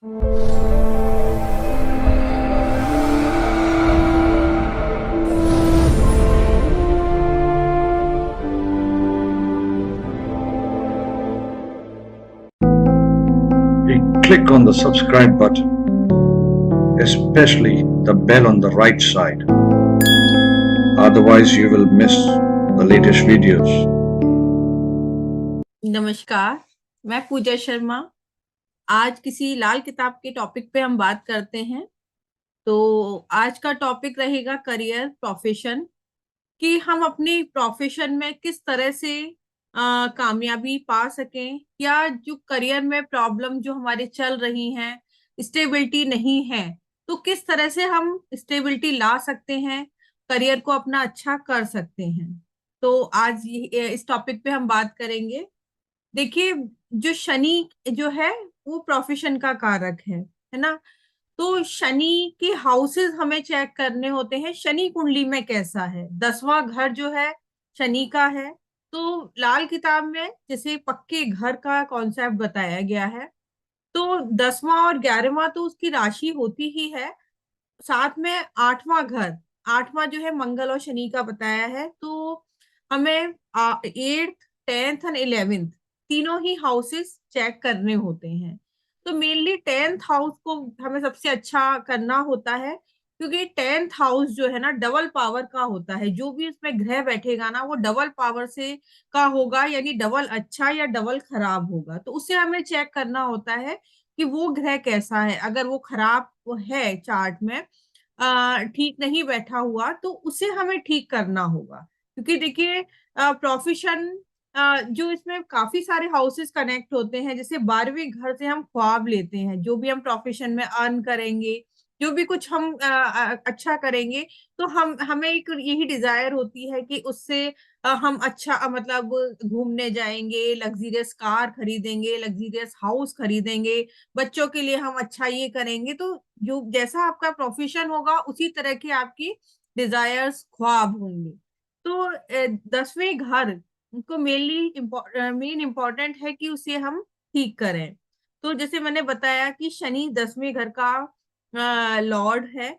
Click on the subscribe button, especially the bell on the right side. Otherwise, you will miss the latest videos. नमस्कार, मैं पूजा शर्मा। आज किसी लाल किताब के topic पे हम बात करते हैं। तो आज का टॉपिक रहेगा करियर प्रोफेशन, कि हम अपनी प्रोफेशन में किस तरह से कामयाबी पा सकें, या जो करियर में प्रॉब्लम जो हमारे चल रही हैं, स्टेबिलिटी नहीं है, तो किस तरह से हम स्टेबिलिटी ला सकते हैं, करियर को अपना अच्छा कर सकते हैं। तो आज इस टॉपिक पे हम बात करेंगे। देखिए, जो शनि जो है वो प्रोफेशन का कारक है ना। तो शनि के हाउसेस हमें चेक करने होते हैं, शनि कुंडली में कैसा है। 10वां घर जो है शनि का है। तो लाल किताब में जैसे पक्के घर का कॉन्सेप्ट बताया गया है, तो 10वां और 11वां तो उसकी राशि होती ही है। साथ में 8वां घर, 8वां जो है मंगल और शनि का बताया है। तो हमें 8th 10th और 11th तीनों ही हाउसेस चेक करने होते हैं। तो मेनली 10th हाउस को हमें सबसे अच्छा करना होता है, क्योंकि 10th हाउस जो है ना डबल पावर का होता है। जो भी उसमें ग्रह बैठेगा ना वो डबल पावर से का होगा, यानी डबल अच्छा या डबल खराब होगा। तो उसे हमें चेक करना होता है कि वो ग्रह कैसा है। अगर वो खराब है चार्ट में, ठीक नहीं बैठा हुआ, तो उसे हमें ठीक करना होगा। क्योंकि देखिए, प्रोफेशन जो इसमें काफी सारे हाउसेस कनेक्ट होते हैं। जैसे 12वें घर से हम ख्वाब लेते हैं, जो भी हम प्रोफेशन में अर्न करेंगे, जो भी कुछ हम अच्छा करेंगे, तो हमें एक यही डिजायर होती है कि उससे हम अच्छा मतलब घूमने जाएंगे, लग्जरियस कार खरीदेंगे, लग्जरियस हाउस खरीदेंगे, बच्चों के लिए हम अच्छा ये करेंगे। तो जो जैसा आपका प्रोफेशन होगा उसी तरह की आपकी डिजायर्स ख्वाब होंगे। तो 10वें घर को मेन इम्पोर्टेंट है कि उसे हम ठीक करें। तो जैसे मैंने बताया कि शनि 10वें घर का लॉर्ड है।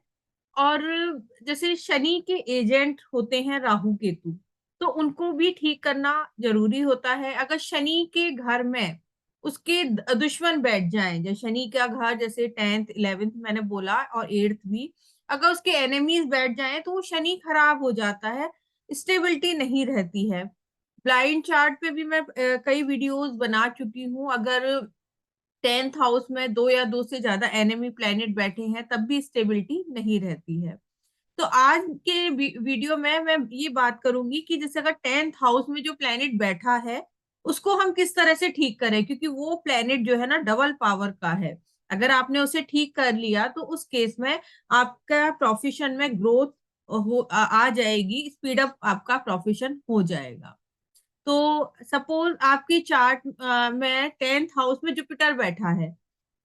और जैसे शनि के एजेंट होते हैं राहु केतु, तो उनको भी ठीक करना जरूरी होता है। अगर शनि के घर में उसके दुश्मन बैठ जाएं, जैसे शनि का घर जैसे 10th 11th मैंने बोला, और 8th भी, अगर उसके एनिमीज बैठ जाएं तो वो शनि खराब हो जाता है, स्टेबिलिटी नहीं रहती है। ब्लाइंड चार्ट पे भी मैं कई वीडियोस बना चुकी हूँ। अगर 10th हाउस में दो या दो से ज्यादा एनिमी प्लेनेट बैठे हैं तब भी स्टेबिलिटी नहीं रहती है। तो आज के वीडियो में मैं ये बात करूंगी कि जैसे अगर 10th हाउस में जो प्लेनेट बैठा है उसको हम किस तरह से ठीक करें, क्योंकि वो प्लेनेट जो है ना डबल पावर का है। अगर आपने उसे ठीक कर लिया तो उस केस में आपका प्रोफेशन में ग्रोथ आ जाएगी, स्पीड अप आपका प्रोफेशन हो जाएगा। तो सपोज आपकी चार्ट में 10th हाउस में जुपिटर बैठा है।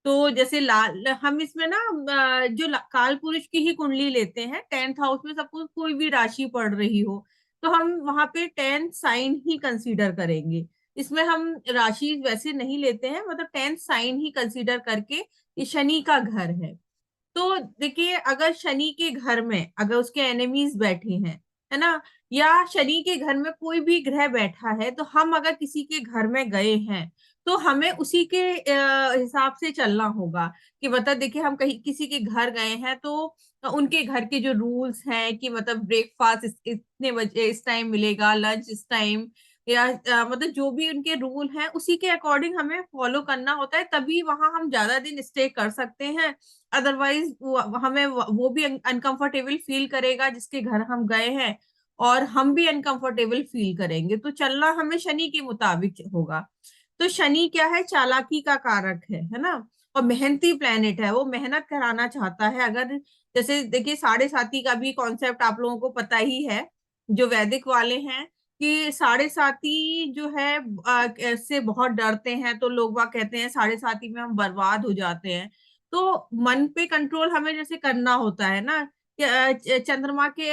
तो जैसे लाल हम इसमें ना काल पुरुष की ही कुंडली लेते हैं। 10th हाउस में सपोज कोई भी राशि पड़ रही हो, तो हम वहां पे 10th साइन ही कंसीडर करेंगे। इसमें हम राशि वैसे नहीं लेते हैं, मतलब 10th साइन ही कंसीडर करके ये शनि का घर है। तो देखिए, अगर शनि के घर में अगर उसके एनिमीज बैठे हैं, है ना, या शनि के घर में कोई भी ग्रह बैठा है, तो हम अगर किसी के घर में गए हैं तो हमें उसी के हिसाब से चलना होगा। कि मतलब देखिए, हम कहीं किसी के घर गए हैं तो उनके घर के जो रूल्स हैं कि मतलब ब्रेकफास्ट इतने बजे इस टाइम मिलेगा, लंच इस टाइम, या मतलब जो भी उनके रूल हैं उसी के अकॉर्डिंग हमें फॉलो करना होता है, तभी वहां हम ज्यादा दिन स्टे कर सकते हैं। अदरवाइज हमें वो भी अनकंफर्टेबल फील करेगा जिसके घर हम गए हैं, और हम भी अनकंफर्टेबल फील करेंगे। तो चलना हमें शनि के मुताबिक होगा। तो शनि क्या है, चालाकी का कारक है ना, और मेहनती प्लेनेट है, वो मेहनत कराना चाहता है। अगर जैसे देखिए, साढ़े साती का भी कॉन्सेप्ट आप लोगों को पता ही है, जो वैदिक वाले हैं, कि साढ़े साती जो है से बहुत डरते हैं। तो लोग वह कहते हैं साढ़े साती में हम बर्बाद हो जाते हैं। तो मन पे कंट्रोल हमें जैसे करना होता है ना, कि, चंद्रमा के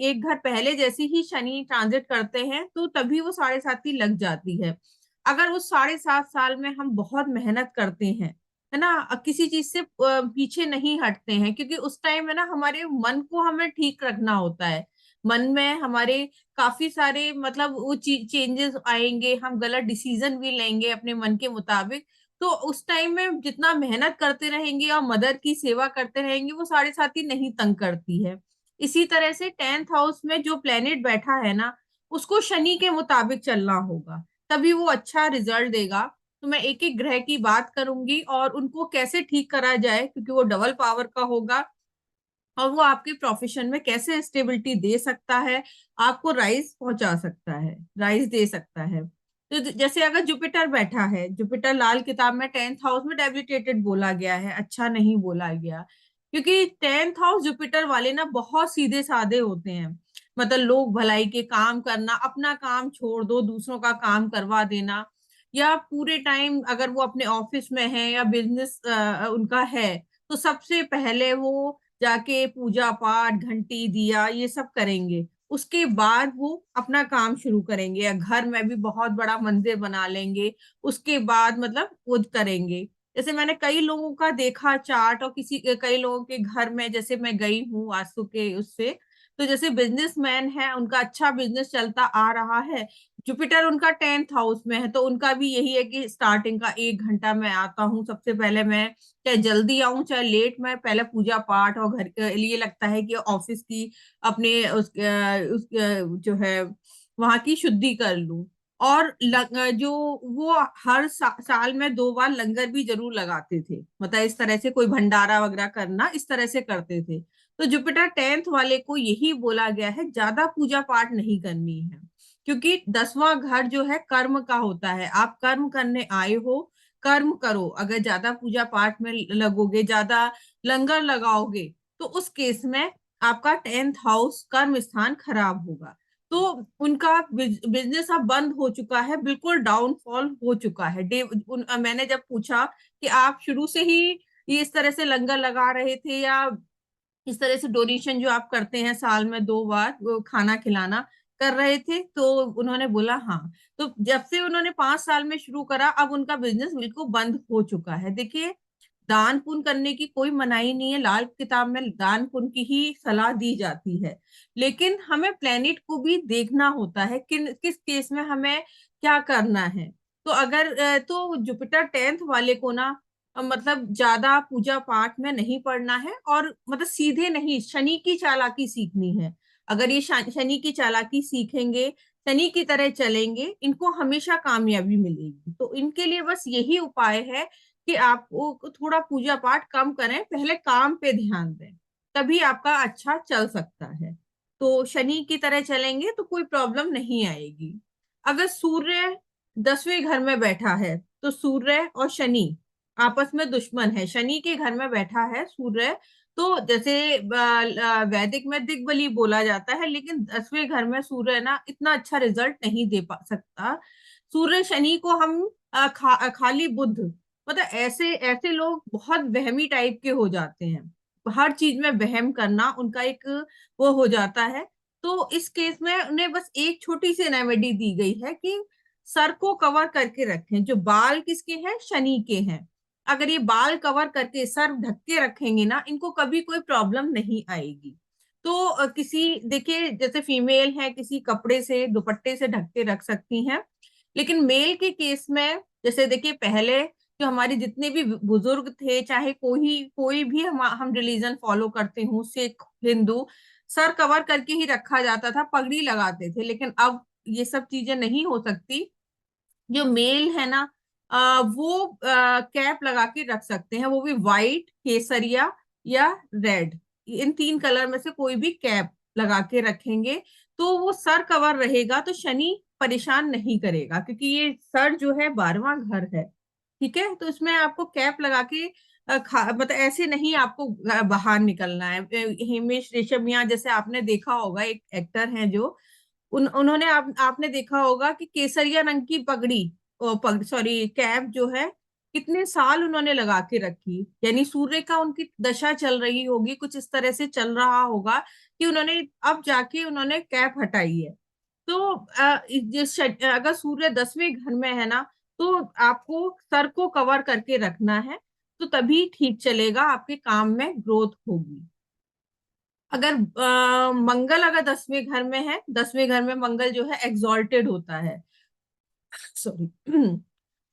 एक घर पहले जैसे ही शनि ट्रांजिट करते हैं तो तभी वो साढ़े साती लग जाती है। अगर उस 7.5 साल में हम बहुत मेहनत करते हैं, है ना, किसी चीज से पीछे नहीं हटते हैं, क्योंकि उस टाइम है ना हमारे मन को हमें ठीक रखना होता है। मन में हमारे काफी सारे मतलब वो चेंजेस आएंगे, हम गलत डिसीजन भी लेंगे अपने मन के मुताबिक। तो उस टाइम में जितना मेहनत करते रहेंगे और मदर की सेवा करते रहेंगे, वो साढ़े साथी नहीं तंग करती है। इसी तरह से 10th हाउस में जो प्लेनेट बैठा है ना, उसको शनि के मुताबिक चलना होगा, तभी वो अच्छा रिजल्ट देगा। तो मैं एक एक ग्रह की बात करूंगी और उनको कैसे ठीक करा जाए, क्योंकि वो डबल पावर का होगा, और वो आपके प्रोफेशन में कैसे स्टेबिलिटी दे सकता है, आपको राइज पहुंचा सकता है, राइज दे सकता है। तो जैसे अगर जुपिटर बैठा है, जुपिटर लाल किताब में 10th हाउस में डेबिलिटेटेड बोला गया है, अच्छा नहीं बोला गया, क्योंकि 10th हाउस जुपिटर वाले ना बहुत सीधे साधे होते हैं। मतलब लोग भलाई के काम करना, अपना काम छोड़ दो दूसरों का काम करवा देना, या पूरे टाइम अगर वो अपने ऑफिस में है या बिजनेस उनका है, तो सबसे पहले वो जाके पूजा पाठ घंटी दिया ये सब करेंगे, उसके बाद वो अपना काम शुरू करेंगे, या घर में भी बहुत बड़ा मंदिर बना लेंगे, उसके बाद मतलब वो करेंगे। जैसे मैंने कई लोगों का देखा चार्ट, और कई लोगों के घर में जैसे मैं गई हूँ वास्तु के उससे, तो जैसे बिजनेसमैन है, उनका अच्छा बिजनेस चलता आ रहा है, जुपिटर उनका 10th हाउस में है, तो उनका भी यही है कि स्टार्टिंग का 1 घंटा मैं आता हूँ, सबसे पहले मैं चाहे जल्दी आऊं चाहे लेट, मैं पहले पूजा पाठ और घर के लिए लगता है कि ऑफिस की अपने जो है वहां की शुद्धि कर लूं। और जो वो हर साल में 2 बार लंगर भी जरूर लगाते थे, मतलब इस तरह से कोई भंडारा वगैरह करना इस तरह से करते थे। तो जुपिटर 10th वाले को यही बोला गया है, ज्यादा पूजा पाठ नहीं करनी है, क्योंकि 10वां घर जो है कर्म का होता है, आप कर्म करने आए हो, कर्म करो। अगर ज्यादा पूजा पाठ में लगोगे, ज्यादा लंगर लगाओगे, तो उस केस में आपका 10th हाउस कर्म स्थान खराब होगा। तो उनका बिजनेस अब बंद हो चुका है, बिल्कुल डाउनफॉल हो चुका है। मैंने जब पूछा कि आप शुरू से ही ये इस तरह से लंगर लगा रहे थे, या इस तरह से डोनेशन जो आप करते हैं साल में 2 बार वो खाना खिलाना कर रहे थे, तो उन्होंने बोला हाँ। तो जब से उन्होंने 5 साल में शुरू करा, अब उनका बिजनेस बिल्कुल बंद हो चुका है। देखिए, दान पुण्य करने की कोई मनाही नहीं है, लाल किताब में दान पुण्य की ही सलाह दी जाती है, लेकिन हमें प्लेनेट को भी देखना होता है कि किस केस में हमें क्या करना है। तो अगर तो जुपिटर 10th वाले को ना मतलब ज्यादा पूजा पाठ में नहीं पड़ना है, और मतलब सीधे नहीं, शनि की चालाकी सीखनी है। अगर ये शनि की चालाकी सीखेंगे, शनि की तरह चलेंगे, इनको हमेशा कामयाबी मिलेगी। तो इनके लिए बस यही उपाय है कि आप वो थोड़ा पूजा पाठ कम करें, पहले काम पे ध्यान दें, तभी आपका अच्छा चल सकता है। तो शनि की तरह चलेंगे तो कोई प्रॉब्लम नहीं आएगी। अगर सूर्य 10वें घर में बैठा है, तो सूर्य और शनि आपस में दुश्मन है। शनि के घर में बैठा है सूर्य, तो जैसे वैदिक में दिग्बली बोला जाता है, लेकिन 10वें घर में सूर्य ना इतना अच्छा रिजल्ट नहीं दे पा सकता। सूर्य शनि को हम खाली बुध, मतलब ऐसे ऐसे लोग बहुत वहमी टाइप के हो जाते हैं, हर चीज में वहम करना उनका एक वो हो जाता है। तो इस केस में उन्हें बस एक छोटी सी रेमेडी दी गई है कि सर को कवर करके रखें। जो बाल किसके हैं, शनि के हैं, अगर ये बाल कवर करके सर ढक के रखेंगे ना, इनको कभी कोई प्रॉब्लम नहीं आएगी। तो किसी देखिए जैसे फीमेल है, किसी कपड़े से दुपट्टे से ढक के रख सकती हैं, लेकिन मेल के केस में जैसे देखिए पहले जो हमारे जितने भी बुजुर्ग थे, चाहे कोई कोई भी हम रिलीजन फॉलो करते हो, सिख हिंदू, सर कवर करके ही रखा जाता था, पगड़ी लगाते थे। लेकिन अब ये सब चीजें नहीं हो सकती। जो मेल है ना, वो कैप लगा के रख सकते हैं, वो भी वाइट, केसरिया या रेड, इन 3 कलर में से कोई भी कैप लगा के रखेंगे, तो वो सर कवर रहेगा, तो शनि परेशान नहीं करेगा, क्योंकि ये सर जो है 12वां घर है। ठीक है, तो इसमें आपको कैप लगा के मतलब ऐसे नहीं आपको बाहर निकलना है। हिमेश रेशमिया जैसे आपने देखा होगा, एक एक्टर हैं जो उन्होंने आपने देखा होगा कि केसरिया रंग की पगड़ी, सॉरी कैप जो है, कितने साल उन्होंने लगा के रखी, यानी सूर्य का उनकी दशा चल रही होगी, कुछ इस तरह से चल रहा होगा कि उन्होंने अब जाके उन्होंने कैप हटाई है। तो अगर सूर्य 10वें घर में है ना, तो आपको सर को कवर करके रखना है। तो तभी ठीक चलेगा, आपके काम में ग्रोथ होगी। अगर मंगल अगर 10वें घर में है, 10वें घर में मंगल जो है एग्जॉल्टेड होता है, सॉरी,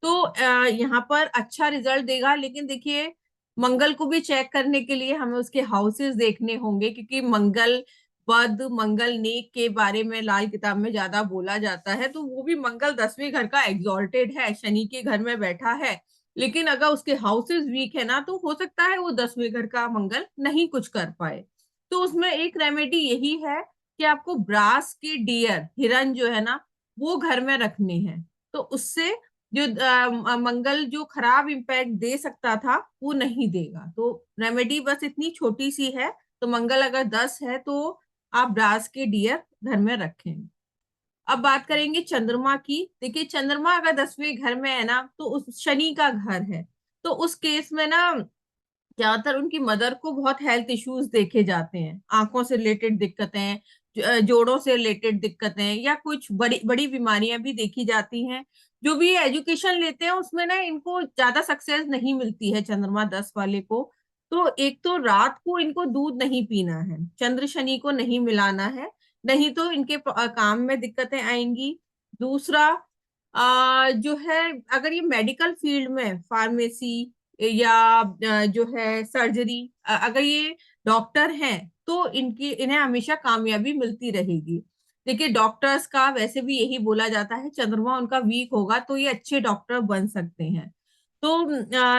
तो यहाँ पर अच्छा रिजल्ट देगा। लेकिन देखिए, मंगल को भी चेक करने के लिए हमें उसके हाउसेस देखने होंगे, क्योंकि मंगल पद, मंगल नेक के बारे में लाल किताब में ज्यादा बोला जाता है। तो वो भी मंगल 10वें घर का एग्जॉल्टेड है, शनि के घर में बैठा है, लेकिन अगर उसके हाउसेस वीक है ना, तो हो सकता है वो 10वें घर का मंगल नहीं कुछ कर पाए। तो उसमें एक रेमेडी यही है कि आपको ब्रास के डियर, हिरन जो है ना, वो घर में रखने हैं। तो उससे जो मंगल जो खराब इम्पैक्ट दे सकता था वो नहीं देगा। तो रेमेडी बस इतनी छोटी सी है। तो मंगल अगर 10 है तो आप ब्रास के डियर घर में रखें। अब बात करेंगे चंद्रमा की। देखिए, चंद्रमा अगर 10वें घर में है ना, तो उस शनि का घर है। तो उस केस में ना ज्यादातर उनकी मदर को बहुत हेल्थ इश्यूज देखे जाते हैं, आंखों से रिलेटेड दिक्कतें, जोड़ों से रिलेटेड दिक्कतें, या कुछ बड़ी बड़ी बीमारियां भी देखी जाती हैं। जो भी एजुकेशन लेते हैं उसमें ना इनको ज्यादा सक्सेस नहीं मिलती है चंद्रमा 10 वाले को। तो एक तो रात को इनको दूध नहीं पीना है, चंद्र शनि को नहीं मिलाना है, नहीं तो इनके काम में दिक्कतें आएंगी। दूसरा, जो है, अगर ये मेडिकल फील्ड में, फार्मेसी या जो है सर्जरी, अगर ये डॉक्टर हैं, तो इन्हें हमेशा कामयाबी मिलती रहेगी। देखिए, डॉक्टर्स का वैसे भी यही बोला जाता है, चंद्रमा उनका वीक होगा तो ये अच्छे डॉक्टर बन सकते हैं। तो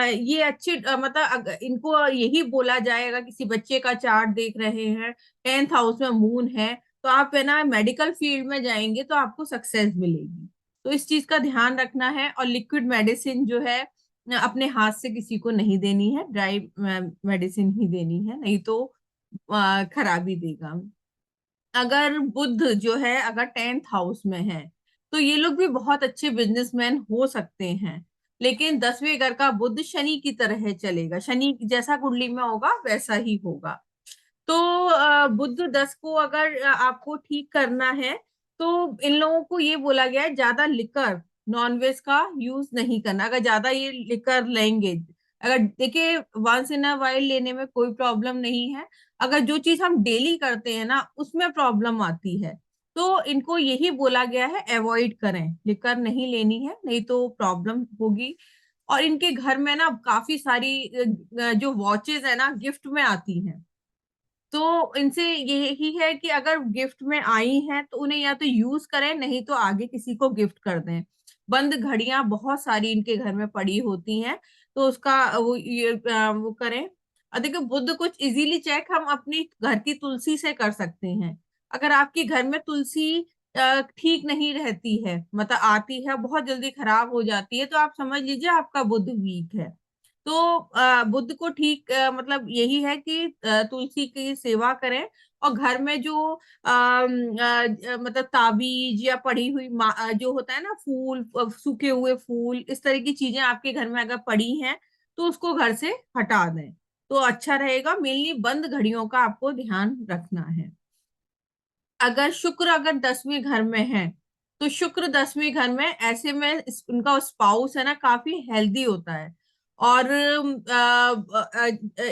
ये अच्छे मतलब इनको यही बोला जाएगा, किसी बच्चे का चार्ट देख रहे हैं, 10th हाउस में मून है, तो आप है ना मेडिकल फील्ड में जाएंगे तो आपको सक्सेस मिलेगी। तो इस चीज का ध्यान रखना है। और लिक्विड मेडिसिन जो है अपने हाथ से किसी को नहीं देनी है, ड्राई मेडिसिन ही देनी है, नहीं तो खराबी देगा। अगर बुध जो है अगर 10th हाउस में है, तो ये लोग भी बहुत अच्छे बिजनेसमैन हो सकते हैं। लेकिन 10वें घर का बुध शनि की तरह चलेगा, शनि जैसा कुंडली में होगा वैसा ही होगा। तो बुध 10 को अगर आपको ठीक करना है, तो इन लोगों को ये बोला गया है ज्यादा लिकर, नॉनवेज का यूज नहीं करना। अगर ज्यादा ये लिकर लेंगे, अगर देखिए वंस इन अ वाइल लेने में कोई प्रॉब्लम नहीं है, अगर जो चीज हम डेली करते हैं ना उसमें प्रॉब्लम आती है, तो इनको यही बोला गया है अवॉइड करें, लिकर नहीं लेनी है, नहीं तो प्रॉब्लम होगी। और इनके घर में ना काफी सारी जो वॉचेज है ना गिफ्ट में आती हैं। तो इनसे यही है कि अगर गिफ्ट में आई हैं तो उन्हें या तो यूज करें, नहीं तो आगे किसी को गिफ्ट कर दें। बंद घड़ियां बहुत सारी इनके घर में पड़ी होती हैं, तो उसका वो करें। और देखो, बुध कुछ इजीली चेक हम अपनी घर की तुलसी से कर सकते हैं। अगर आपके घर में तुलसी ठीक नहीं रहती है, मतलब आती है बहुत जल्दी खराब हो जाती है, तो आप समझ लीजिए आपका बुध वीक है। तो बुद्ध को ठीक मतलब यही है कि तुलसी की सेवा करें। और घर में जो मतलब ताबीज या पड़ी हुई जो होता है ना, फूल, सूखे हुए फूल, इस तरह की चीजें आपके घर में अगर पड़ी हैं, तो उसको घर से हटा दें, तो अच्छा रहेगा। मेनली बंद घड़ियों का आपको ध्यान रखना है। अगर शुक्र अगर 10वें घर में है, तो शुक्र 10वें घर में ऐसे में उनका स्पाउस है ना काफी हेल्दी होता है। और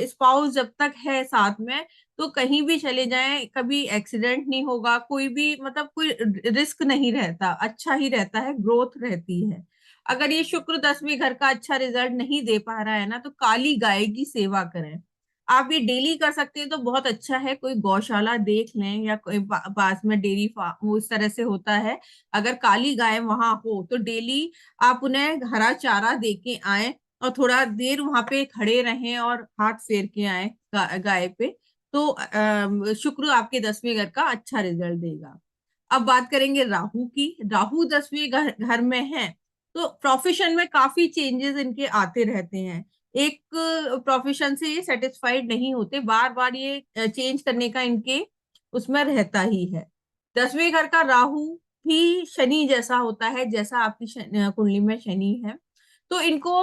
स्पाउस जब तक है साथ में, तो कहीं भी चले जाएं कभी एक्सीडेंट नहीं होगा, कोई भी मतलब कोई रिस्क नहीं रहता, अच्छा ही रहता है, ग्रोथ रहती है। अगर ये शुक्र 10वें घर का अच्छा रिजल्ट नहीं दे पा रहा है ना, तो काली गाय की सेवा करें। आप ये डेली कर सकते हैं तो बहुत अच्छा है, कोई गौशाला देख लें या कोई पास में डेयरी फार्म उस तरह से होता है। अगर काली गाय वहां हो तो डेली आप उन्हें हरा चारा दे के आए, और थोड़ा देर वहां पे खड़े रहें और हाथ फेर के आए गाय पे। तो शुक्र आपके 10वें घर का अच्छा रिजल्ट देगा। अब बात करेंगे राहु की। राहु 10वें घर में है, तो प्रोफेशन में काफी चेंजेस इनके आते रहते हैं। एक प्रोफेशन से ये सेटिस्फाइड नहीं होते, बार बार ये चेंज करने का इनके उसमें रहता ही है। 10वें घर का राहु भी शनि जैसा होता है, जैसा आपकी कुंडली में शनि है। तो इनको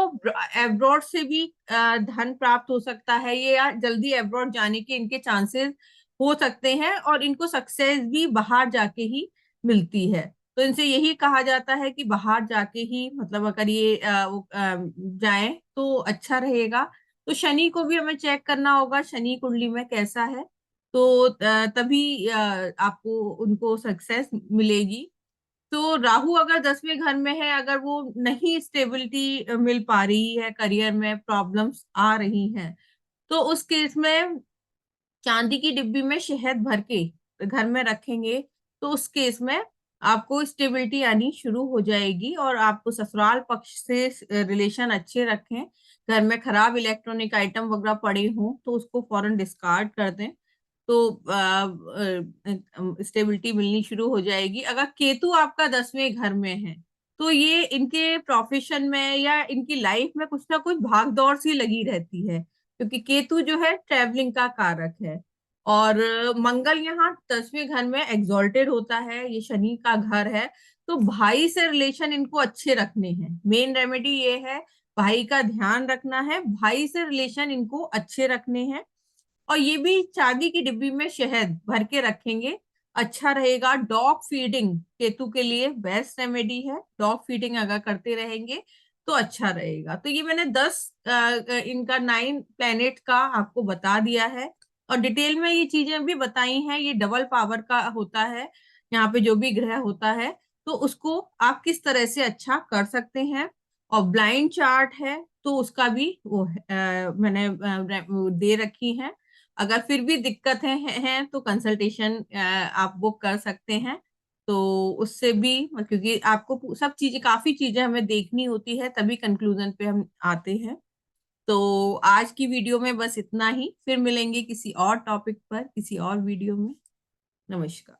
एब्रॉड से भी धन प्राप्त हो सकता है, ये या जल्दी एब्रॉड जाने के इनके चांसेस हो सकते हैं, और इनको सक्सेस भी बाहर जाके ही मिलती है। तो इनसे यही कहा जाता है कि बाहर जाके ही, मतलब अगर ये जाएं तो अच्छा रहेगा। तो शनि को भी हमें चेक करना होगा, शनि कुंडली में कैसा है, तो तभी आपको उनको सक्सेस मिलेगी। तो राहु अगर 10वें घर में है, अगर वो नहीं स्टेबिलिटी मिल पा रही है, करियर में प्रॉब्लम्स आ रही हैं, तो उस केस में चांदी की डिब्बी में शहद भर के घर में रखेंगे, तो उस केस में आपको स्टेबिलिटी आनी शुरू हो जाएगी और आपको ससुराल पक्ष से रिलेशन अच्छे रखें। घर में खराब इलेक्ट्रॉनिक आइटम वगैरह पड़े हों तो उसको फौरन डिस्कार्ड कर दें, तो स्टेबिलिटी मिलनी शुरू हो जाएगी। अगर केतु आपका 10वें घर में है, तो ये इनके प्रोफेशन में या इनकी लाइफ में कुछ ना कुछ भाग दौड़ सी लगी रहती है, क्योंकि केतु जो है ट्रेवलिंग का कारक है। और मंगल यहाँ 10वें घर में एग्जॉल्टेड होता है, ये शनि का घर है। तो भाई से रिलेशन इनको अच्छे रखने हैं, मेन रेमेडी ये है, भाई का ध्यान रखना है, भाई से रिलेशन इनको अच्छे रखने हैं। और ये भी चांदी की डिब्बी में शहद भर के रखेंगे, अच्छा रहेगा। डॉग फीडिंग केतु के लिए बेस्ट रेमेडी है, डॉग फीडिंग अगर करते रहेंगे तो अच्छा रहेगा। तो ये मैंने 10 इनका 9 प्लेनेट का आपको बता दिया है, और डिटेल में ये चीजें भी बताई हैं। ये डबल पावर का होता है, यहाँ पे जो भी ग्रह होता है, तो उसको आप किस तरह से अच्छा कर सकते हैं। और ब्लाइंड चार्ट है तो उसका भी वो मैंने वो दे रखी है। अगर फिर भी दिक्कत है तो कंसल्टेशन आप बुक कर सकते हैं। तो उससे भी, क्योंकि आपको सब चीजें, काफी चीजें हमें देखनी होती है, तभी कंक्लूजन पे हम आते हैं। तो आज की वीडियो में बस इतना ही, फिर मिलेंगे किसी और टॉपिक पर किसी और वीडियो में। नमस्कार।